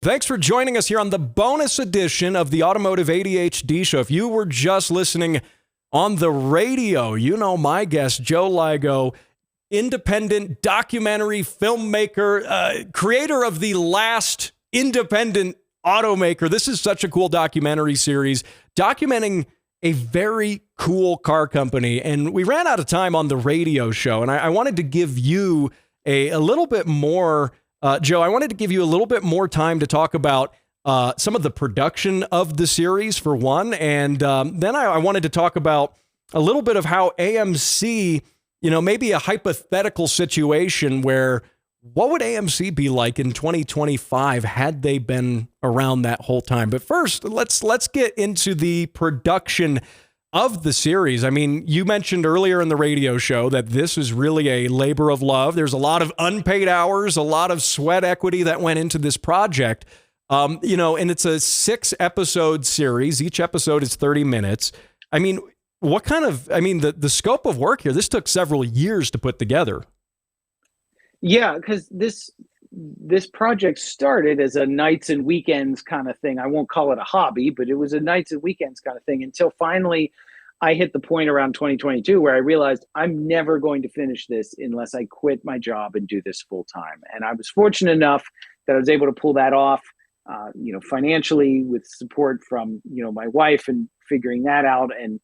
Thanks for joining us here on the bonus edition of the Automotive ADHD Show. If you were just listening on the radio, you know my guest, Joe Ligo, independent documentary filmmaker, creator of the Last Independent Automaker. This is such a cool documentary series documenting a very cool car company. And we ran out of time on the radio show, and I wanted to give you a little bit more Joe, I wanted to give you a little bit more time to talk about some of the production of the series, for one. And then I wanted to talk about a little bit of how AMC, maybe a hypothetical situation where what would AMC be like in 2025 had they been around that whole time? But first, let's get into the production of the series. I mean, you mentioned earlier in the radio show that this is really a labor of love. There's a lot of unpaid hours, a lot of sweat equity that went into this project. And it's a 6-episode series. Each episode is 30 minutes. I mean, the scope of work here, this took several years to put together. Yeah, because this project started as a nights and weekends kind of thing. I won't call it a hobby, but it was a nights and weekends kind of thing until finally I hit the point around 2022 where I realized I'm never going to finish this unless I quit my job and do this full time. And I was fortunate enough that I was able to pull that off, financially with support from, my wife and figuring that out, and,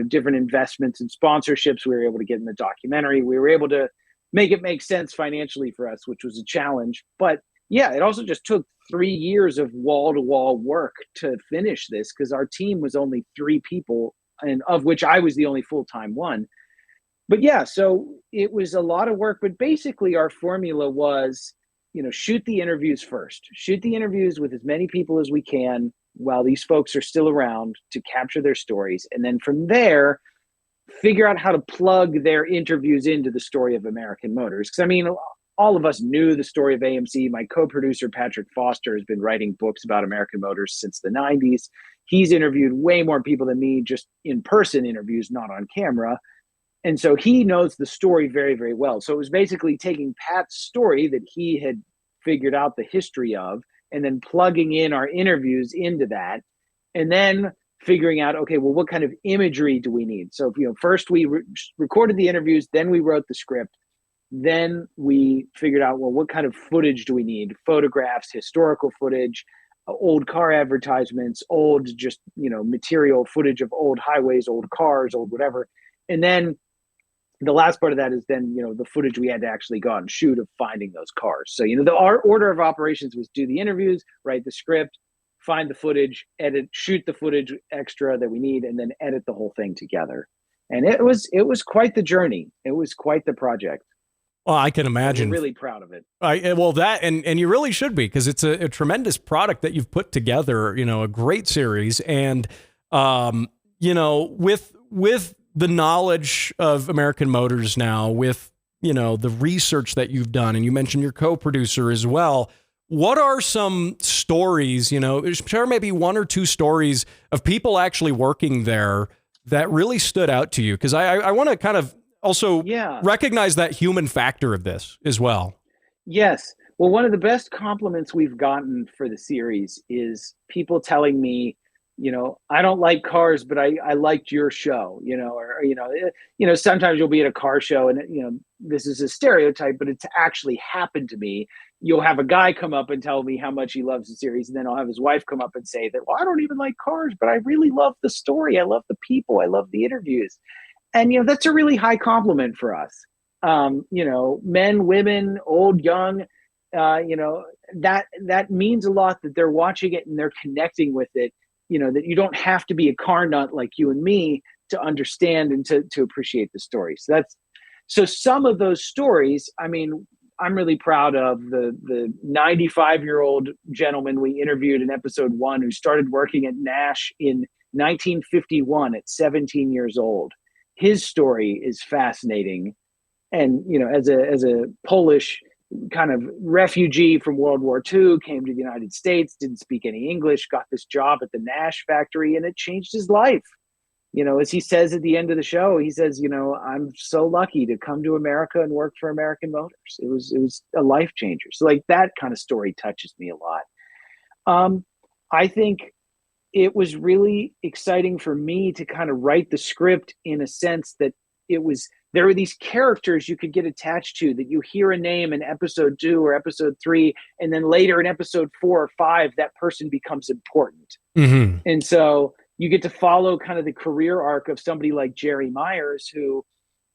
different investments and sponsorships we were able to get in the documentary. We were able to make it make sense financially for us, which was a challenge. But yeah, it also just took 3 years of wall-to-wall work to finish this, because our team was only 3 people, and of which I was the only full-time one. But yeah, so it was a lot of work. But basically our formula was, shoot the interviews first. Shoot the interviews with as many people as we can while these folks are still around to capture their stories. And then from there, figure out how to plug their interviews into the story of American Motors. Because, I mean, all of us knew the story of AMC. My co-producer, Patrick Foster, has been writing books about American Motors since the 90s. He's interviewed way more people than me, just in-person interviews, not on camera. And so he knows the story very, very well. So it was basically taking Pat's story that he had figured out the history of, and then plugging in our interviews into that. And then figuring out, okay, well, what kind of imagery do we need? So, first we recorded the interviews, then we wrote the script, then we figured out, well, what kind of footage do we need? Photographs, historical footage, old car advertisements, old just, material footage of old highways, old cars, old whatever. And then the last part of that is then, the footage we had to actually go out and shoot of finding those cars. So, our order of operations was do the interviews, write the script, find the footage, edit, shoot the footage extra that we need, and then edit the whole thing together. And it was quite the journey. It was quite the project. Well, I can imagine. We're really proud of it. And you really should be, because it's a tremendous product that you've put together, a great series. And, with the knowledge of American Motors now, with, the research that you've done, and you mentioned your co-producer as well, what are some stories, share maybe 1 or 2 stories of people actually working there that really stood out to you? Because I want to kind of also recognize that human factor of this as well. Yes. Well, one of the best compliments we've gotten for the series is people telling me, I don't like cars, but I liked your show, sometimes you'll be at a car show and, this is a stereotype, but it's actually happened to me. You'll have a guy come up and tell me how much he loves the series. And then I'll have his wife come up and say that, well, I don't even like cars, but I really love the story. I love the people. I love the interviews. And, that's a really high compliment for us. Men, women, old, young, that means a lot, that they're watching it and they're connecting with it. That you don't have to be a car nut like you and me to understand and to appreciate the story. So some of those stories, I mean, I'm really proud of the 95-year-old gentleman we interviewed in episode 1 who started working at Nash in 1951 at 17 years old. His story is fascinating. And, as a Polish kind of refugee from World War II, came to the United States, didn't speak any English, got this job at the Nash factory, and it changed his life. As he says at the end of the show, he says, I'm so lucky to come to America and work for American Motors. It was a life changer. So like that kind of story touches me a lot. Um, I think it was really exciting for me to kind of write the script in a sense that there were these characters you could get attached to, that you hear a name in episode 2 or episode 3, and then later in episode 4 or 5 that person becomes important. Mm-hmm. And so you get to follow kind of the career arc of somebody like Jerry Myers, who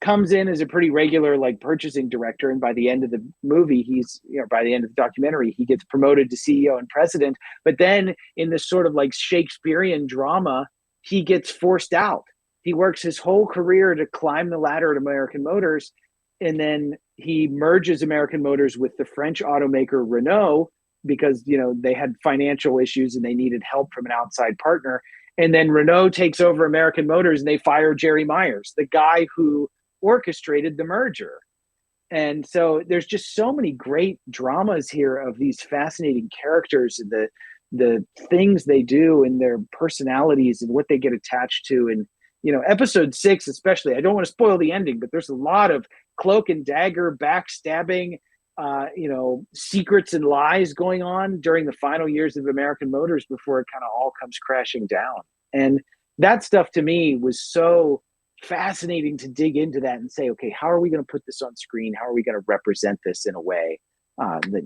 comes in as a pretty regular like purchasing director, and by the end of the movie by the end of the documentary he gets promoted to CEO and president. But then in this sort of like Shakespearean drama, he gets forced out. He works his whole career to climb the ladder at American Motors, and then he merges American Motors with the French automaker Renault because they had financial issues and they needed help from an outside partner. And then Renault takes over American Motors and they fire Jerry Myers, the guy who orchestrated the merger. And so there's just so many great dramas here of these fascinating characters and the things they do and their personalities and what they get attached to. And episode 6 especially, I don't want to spoil the ending, but there's a lot of cloak and dagger backstabbing, secrets and lies going on during the final years of American Motors before it kind of all comes crashing down. And that stuff to me was so fascinating to dig into that and say, okay, how are we going to put this on screen? How are we going to represent this in a way that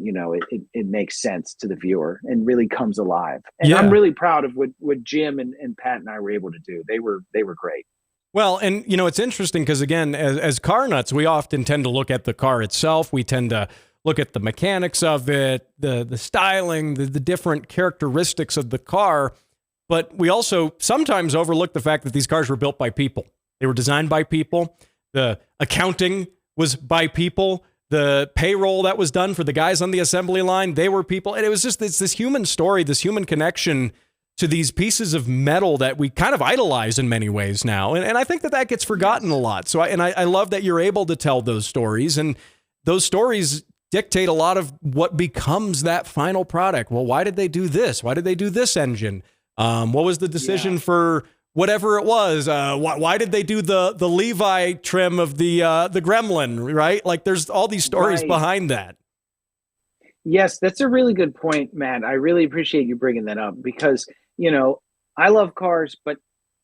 it makes sense to the viewer and really comes alive? And I'm really proud of what Jim and Pat and I were able to do. They were great. Well, and it's interesting because again, as car nuts, we often tend to look at the car itself. We tend to look at the mechanics of it, the styling, the different characteristics of the car. But we also sometimes overlook the fact that these cars were built by people. They were designed by people. The accounting was by people. The payroll that was done for the guys on the assembly line, they were people. And it was just this human story, this human connection to these pieces of metal that we kind of idolize in many ways now. And I think that gets forgotten a lot. So I love that you're able to tell those stories. And those stories dictate a lot of what becomes that final product. Well, why did they do this? Why did they do this engine? What was the decision for whatever it was? Why did they do the Levi trim of the Gremlin, right? Like there's all these stories behind that. Yes, that's a really good point, Matt. I really appreciate you bringing that up because, I love cars, but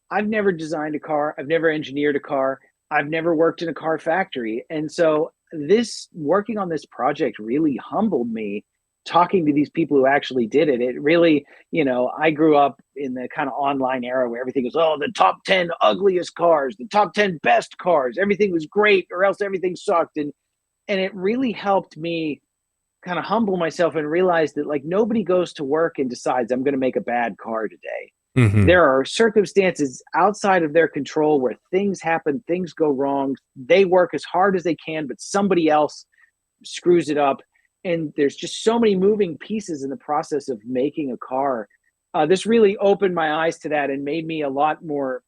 I've never designed a car. I've never engineered a car. I've never worked in a car factory. And so working on this project really humbled me, talking to these people who actually did it. It really, I grew up in the kind of online era where everything was, the top 10 ugliest cars, the top 10 best cars, everything was great or else everything sucked. And it really helped me kind of humble myself and realize that like nobody goes to work and decides I'm going to make a bad car today. Mm-hmm. There are circumstances outside of their control where things happen, things go wrong. They work as hard as they can, but somebody else screws it up. And there's just so many moving pieces in the process of making a car. This really opened my eyes to that and made me a lot more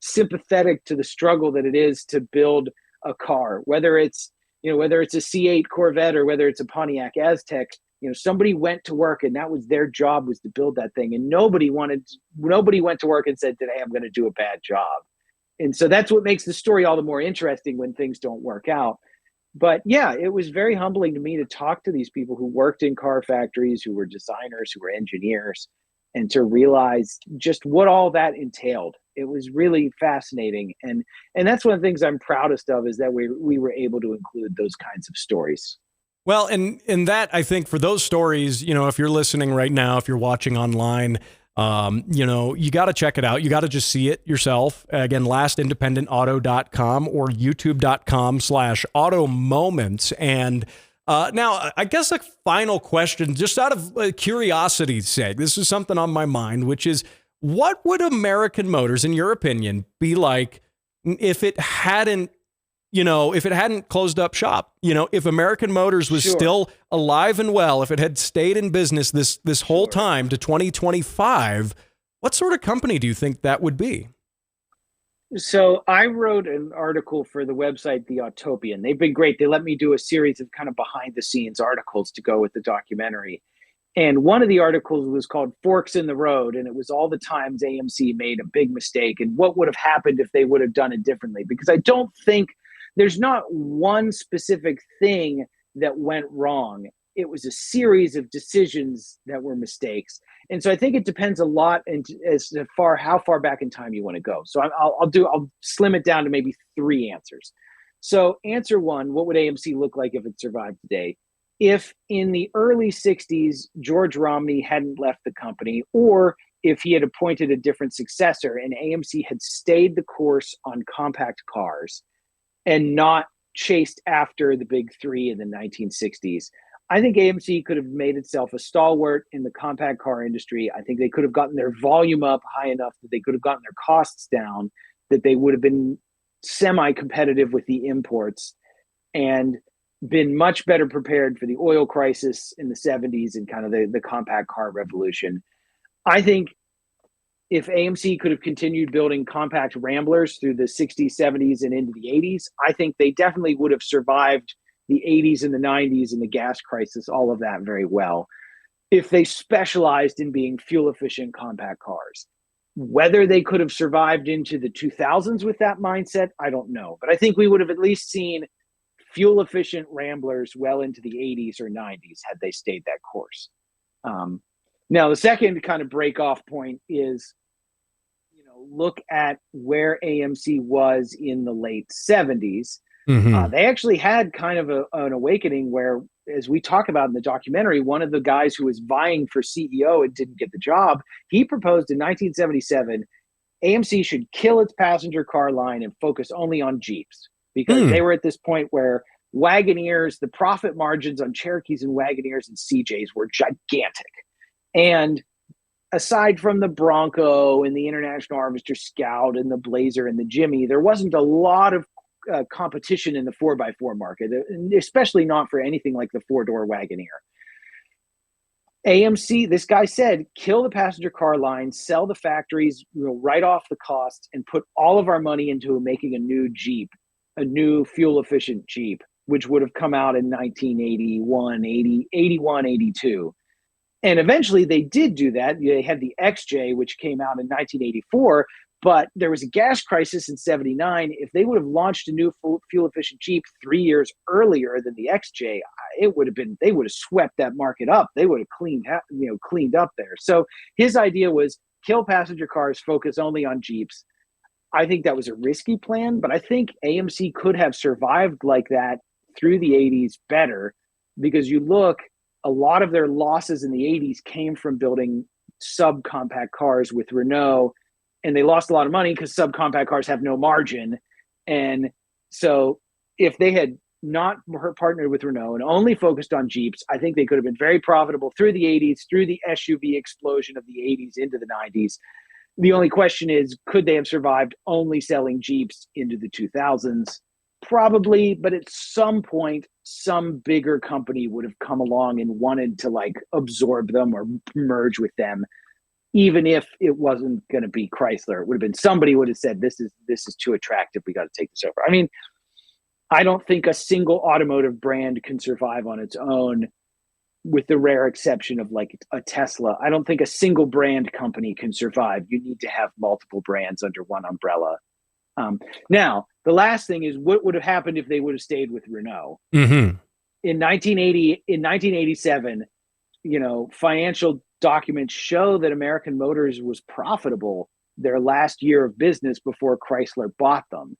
sympathetic to the struggle that it is to build a car, whether it's a C8 Corvette or whether it's a Pontiac Aztek. Somebody went to work and that was their job, was to build that thing. And nobody went to work and said, today I'm going to do a bad job. And so that's what makes the story all the more interesting when things don't work out. But yeah, it was very humbling to me to talk to these people who worked in car factories, who were designers, who were engineers, and to realize just what all that entailed. It was really fascinating. And that's one of the things I'm proudest of, is that we were able to include those kinds of stories. Well, and that, I think for those stories, if you're listening right now, if you're watching online, you got to check it out. You got to just see it yourself. Again, lastindependentauto.com or youtube.com/automoments. And now, I guess a final question, just out of curiosity's sake, this is something on my mind, which is, what would American Motors, in your opinion, be like if it hadn't closed up shop? If American Motors was still alive and well, if it had stayed in business this whole time to 2025, what sort of company do you think that would be? So I wrote an article for the website, The Autopian. They've been great. They let me do a series of kind of behind the scenes articles to go with the documentary. And one of the articles was called Forks in the Road. And it was all the times AMC made a big mistake and what would have happened if they would have done it differently. Because I don't think there's not one specific thing that went wrong. it was a series of decisions that were mistakes. And so I think it depends a lot as to how far back in time you want to go. So I'll slim it down to maybe 3 answers. So answer 1, what would AMC look like if it survived today? If in the early 60s, George Romney hadn't left the company, or if he had appointed a different successor and AMC had stayed the course on compact cars and not chased after the big 3 in the 1960s, I think AMC could have made itself a stalwart in the compact car industry. I think they could have gotten their volume up high enough that they could have gotten their costs down, that they would have been semi-competitive with the imports and been much better prepared for the oil crisis in the 70s and kind of the compact car revolution. I think if AMC could have continued building compact Ramblers through the 60s, 70s, and into the 80s, I think they definitely would have survived the 80s and the 90s and the gas crisis, all of that very well, if they specialized in being fuel-efficient compact cars. Whether they could have survived into the 2000s with that mindset, I don't know. But I think we would have at least seen fuel-efficient Ramblers well into the 80s or 90s had they stayed that course. Now, the second kind of break-off point is, look at where AMC was in the late 70s. They actually had kind of an awakening where, as we talk about in the documentary, one of the guys who was vying for CEO and didn't get the job, he proposed in 1977, AMC should kill its passenger car line and focus only on Jeeps, because they were at this point where Wagoneers, the profit margins on Cherokees and Wagoneers and CJs were gigantic. And aside from the Bronco and the International Harvester Scout and the Blazer and the Jimmy, there wasn't a lot of competition in the 4x4 market, especially not for anything like the 4-door Wagoneer. AMC, this guy said, kill the passenger car line, sell the factories, write off the costs, and put all of our money into making a new Jeep, a new fuel-efficient Jeep, which would have come out in 1981, 82. And eventually they did do that. They had the XJ, which came out in 1984, but there was a gas crisis in 79. If they would have launched a new fuel-efficient Jeep 3 years earlier than the XJ, they would have swept that market up. They would have cleaned up there. So his idea was kill passenger cars, focus only on Jeeps. I think that was a risky plan, but I think AMC could have survived like that through the 80s better, because you look, a lot of their losses in the 80s came from building subcompact cars with Renault, and they lost a lot of money because subcompact cars have no margin. And so if they had not partnered with Renault and only focused on Jeeps, I think they could have been very profitable through the 80s, through the SUV explosion of the 80s into the 90s. The only question is, could they have survived only selling Jeeps into the 2000s? Probably, but at some point, some bigger company would have come along and wanted to absorb them or merge with them, even if it wasn't going to be Chrysler. It would have been somebody would have said, this is too attractive, we got to take this over. I mean, I don't think a single automotive brand can survive on its own, with the rare exception of a Tesla. I don't think a single brand company can survive. You need to have multiple brands under one umbrella. Now, the last thing is, what would have happened if they would have stayed with Renault? In 1987, financial documents show that American Motors was profitable their last year of business before Chrysler bought them.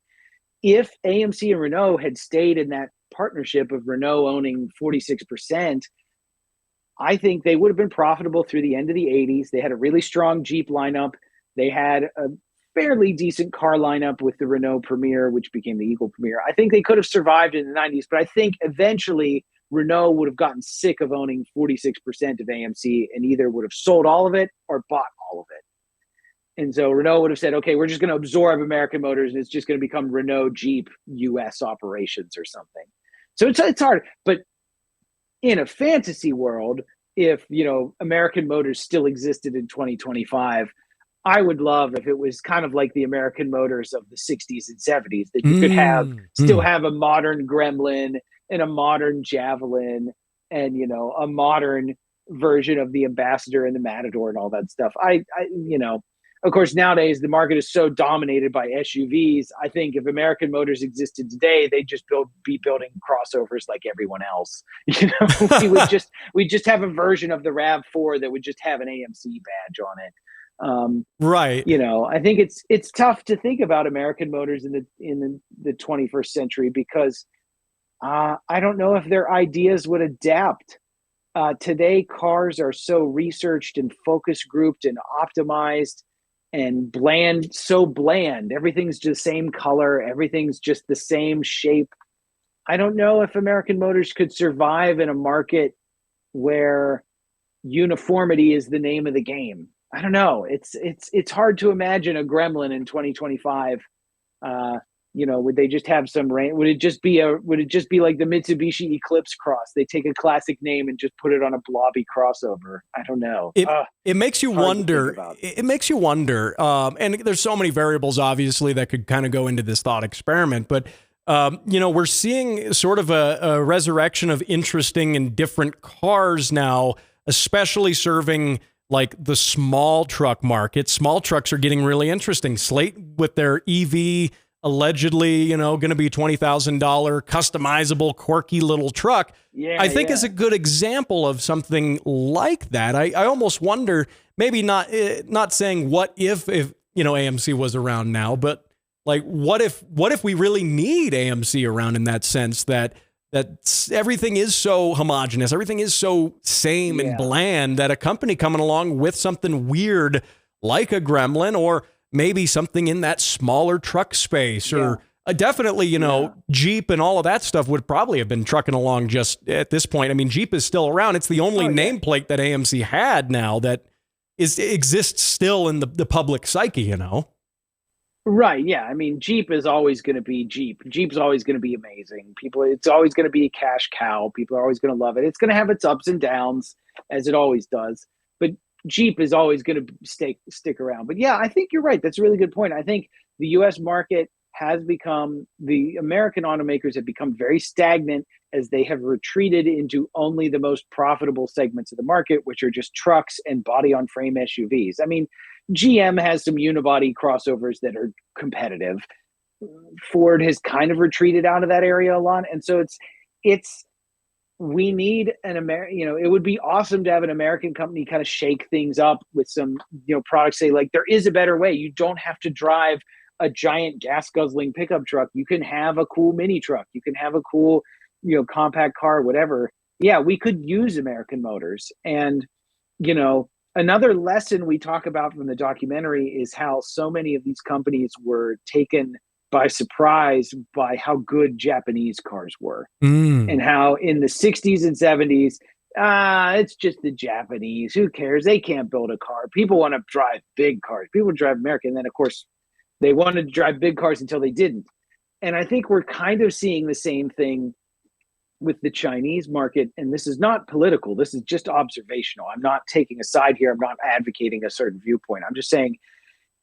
If AMC and Renault had stayed in that partnership of Renault owning 46%, I think they would have been profitable through the end of the 80s. They had a really strong Jeep lineup. They had a fairly decent car lineup with the Renault Premier, which became the Eagle Premier. I think they could have survived in the 90s, but I think eventually Renault would have gotten sick of owning 46% of AMC and either would have sold all of it or bought all of it. And so Renault would have said, okay, we're just going to absorb American Motors and it's just going to become Renault Jeep US operations or something. So it's hard. But in a fantasy world, if, American Motors still existed in 2025, I would love if it was kind of like the American Motors of the 60s and 70s, that you could still have a modern Gremlin and a modern Javelin and, a modern version of the Ambassador and the Matador and all that stuff. of course, nowadays the market is so dominated by SUVs. I think if American Motors existed today, they'd just be building crossovers like everyone else. You know, we just have a version of the RAV4 that would just have an AMC badge on it. Right. You know, I think it's tough to think about American Motors in the 21st century because I don't know if their ideas would adapt. Today, cars are so researched and focus grouped and optimized and bland, so bland. Everything's just the same color. Everything's just the same shape. I don't know if American Motors could survive in a market where uniformity is the name of the game. I don't know. It's hard to imagine a Gremlin in 2025. You know, would they just have some rain? Would it just be like the Mitsubishi Eclipse Cross? They take a classic name and just put it on a blobby crossover. I don't know. It makes you wonder. It makes you wonder. And there's so many variables, obviously, that could kind of go into this thought experiment. But, you know, we're seeing sort of a resurrection of interesting and different cars now, especially serving like the small truck market. Small trucks are getting really interesting. Slate with their EV, allegedly, you know, going to be $20,000 customizable, quirky little truck. Yeah, I think is a good example of something like that. I almost wonder, maybe not saying what if you know AMC was around now, but like what if we really need AMC around in that sense that everything is so homogenous, everything is so same and bland that a company coming along with something weird like a Gremlin or maybe something in that smaller truck space or definitely, you know, Jeep and all of that stuff would probably have been trucking along just at this point. I mean, Jeep is still around. It's the only nameplate that AMC had now that exists still in the public psyche, you know? Right. Yeah. I mean, Jeep is always going to be Jeep. Jeep's always going to be amazing. It's always going to be a cash cow. People are always going to love it. It's going to have its ups and downs as it always does. But Jeep is always going to stick around. But yeah, I think you're right. That's a really good point. I think the U.S. market the American automakers have become very stagnant as they have retreated into only the most profitable segments of the market, which are just trucks and body-on-frame SUVs. I mean, GM has some unibody crossovers that are competitive. Ford has kind of retreated out of that area a lot. And so we need it would be awesome to have an American company kind of shake things up with some, you know, products, say like, there is a better way. You don't have to drive a giant gas guzzling pickup truck. You can have a cool mini truck. You can have a cool, you know, compact car, whatever. Yeah, we could use American Motors. And, you know, another lesson we talk about from the documentary is how so many of these companies were taken by surprise by how good Japanese cars were. And how in the 60s and 70s, it's just the Japanese. Who cares? They can't build a car. People want to drive big cars. People drive American. And then, of course, they wanted to drive big cars until they didn't. And I think we're kind of seeing the same thing with the Chinese market. And this is not political. This is just observational. I'm not taking a side here. I'm not advocating a certain viewpoint. I'm just saying,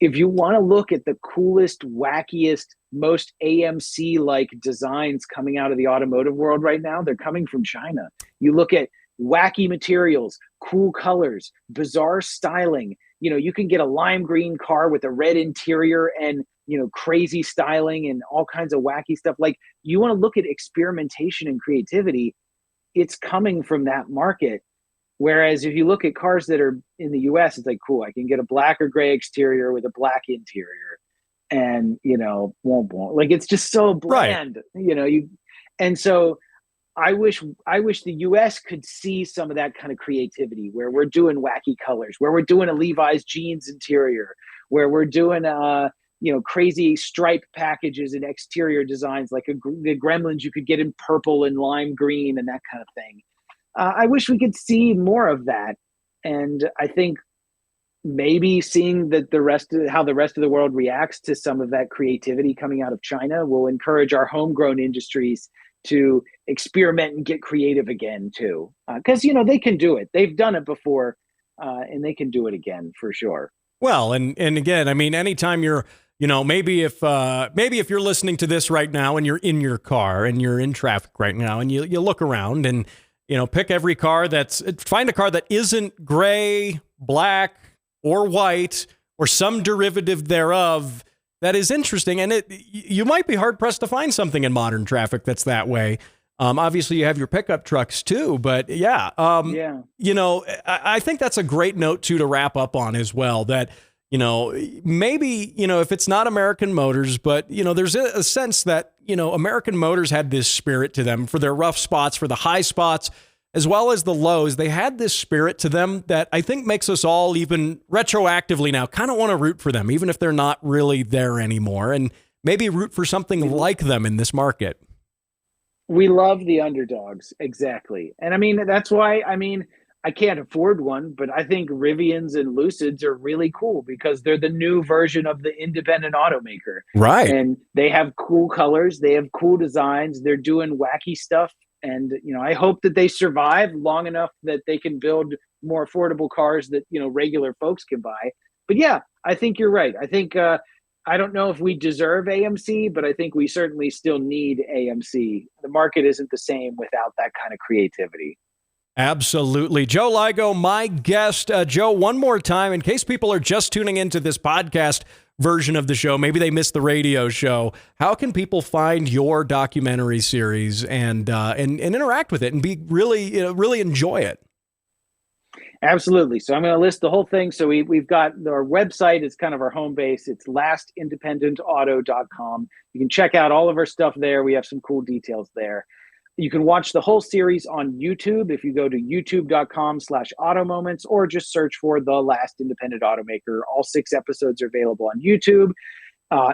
if you want to look at the coolest, wackiest, most AMC-like designs coming out of the automotive world right now, they're coming from China. You look at wacky materials, cool colors, bizarre styling. You know, you can get a lime green car with a red interior and, you know, crazy styling and all kinds of wacky stuff. Like, you want to look at experimentation and creativity, it's coming from that market. Whereas if you look at cars that are in the US, it's like, cool, I can get a black or gray exterior with a black interior. And, you know, like, it's just so bland, you know, and so I wish the US could see some of that kind of creativity where we're doing wacky colors, where we're doing a Levi's jeans interior, where we're doing, you know, crazy stripe packages and exterior designs, like the Gremlins you could get in purple and lime green and that kind of thing. I wish we could see more of that. And I think maybe seeing that how the rest of the world reacts to some of that creativity coming out of China will encourage our homegrown industries to experiment and get creative again too. Because, you know, they can do it. They've done it before, and they can do it again for sure. Well, and again, I mean, anytime you're, you know, maybe if you're listening to this right now and you're in your car and you're in traffic right now and you look around and, you know, find a car that isn't gray, black, or white, or some derivative thereof that is interesting. And you might be hard pressed to find something in modern traffic that's that way. Obviously, you have your pickup trucks too, but yeah. I think that's a great note too to wrap up on as well. That maybe if it's not American Motors, but there's a sense that American Motors had this spirit to them for their rough spots, for the high spots, as well as the lows. They had this spirit to them that I think makes us all even retroactively now kind of want to root for them, even if they're not really there anymore, and maybe root for something like them in this market. We love the underdogs. Exactly. And I mean, that's why, I can't afford one, but I think Rivians and Lucids are really cool because they're the new version of the independent automaker. Right. And they have cool colors. They have cool designs. They're doing wacky stuff. And, I hope that they survive long enough that they can build more affordable cars that, regular folks can buy. But yeah, I think you're right. I think, I don't know if we deserve AMC, but I think we certainly still need AMC. The market isn't the same without that kind of creativity. Absolutely. Joe Ligo, my guest. Joe, one more time, in case people are just tuning into this podcast version of the show, maybe they missed the radio show, how can people find your documentary series and interact with it and be really enjoy it? Absolutely. So I'm going to list the whole thing. So we've got our website. It's kind of our home base. It's lastindependentauto.com. You can check out all of our stuff there. We have some cool details there. You can watch the whole series on YouTube if you go to youtube.com/automoments, or just search for The Last Independent Automaker. All 6 episodes are available on YouTube.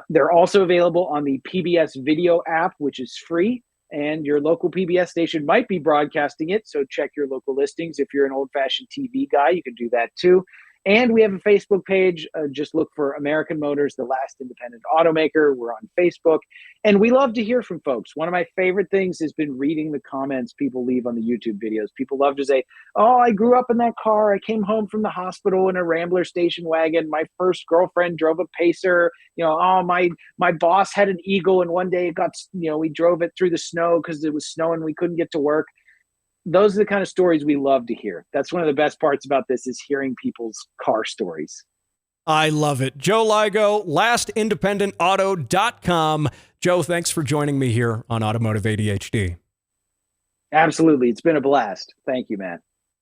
They're also available on the PBS video app, which is free. And your local PBS station might be broadcasting it. So check your local listings. If you're an old-fashioned TV guy, you can do that too. And we have a Facebook page. Just look for American Motors, The Last Independent Automaker. We're on Facebook. And we love to hear from folks. One of my favorite things has been reading the comments people leave on the YouTube videos. People love to say, oh, I grew up in that car. I came home from the hospital in a Rambler station wagon. My first girlfriend drove a Pacer. Oh, my boss had an Eagle, and one day it got, we drove it through the snow because it was snowing. We couldn't get to work. Those are the kind of stories we love to hear. That's one of the best parts about this, is hearing people's car stories. I love it. Joe Ligo, lastindependentauto.com. Joe, thanks for joining me here on Automotive ADHD. Absolutely. It's been a blast. Thank you, man.